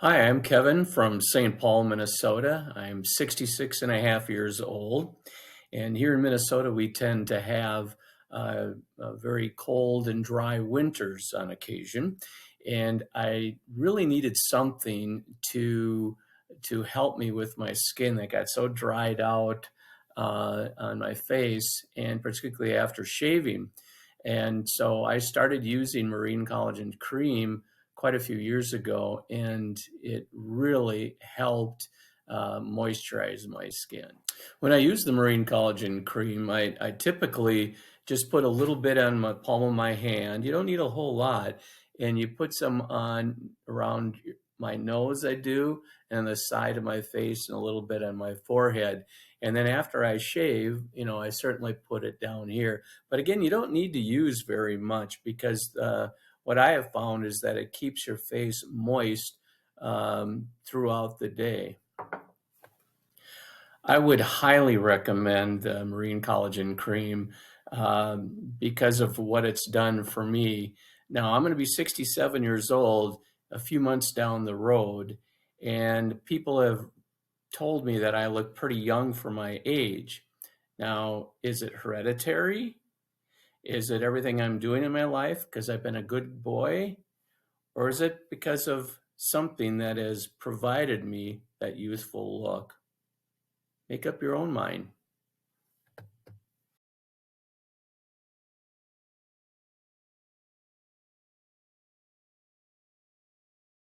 Hi, I'm Kevin from St. Paul, Minnesota. I'm 66 and a half years old. And here in Minnesota, we tend to have very cold and dry winters on occasion. And I really needed something to help me with my skin that got so dried out on my face, and particularly after shaving. And so I started using marine collagen cream quite a few years ago, and it really helped moisturize my skin. When I use the marine collagen cream, I typically just put a little bit on my palm of my hand. You don't need a whole lot, and you put some on around my nose, I do, and the side of my face, and a little bit on my forehead. And then after I shave, I certainly put it down here. But again, you don't need to use very much because what I have found is that it keeps your face moist throughout the day. I would highly recommend the Marine Collagen Cream because of what it's done for me. Now, I'm going to be 67 years old a few months down the road, and people have told me that I look pretty young for my age. Now, is it hereditary? Is it everything I'm doing in my life because I've been a good boy? Or is it because of something that has provided me that youthful look? Make up your own mind.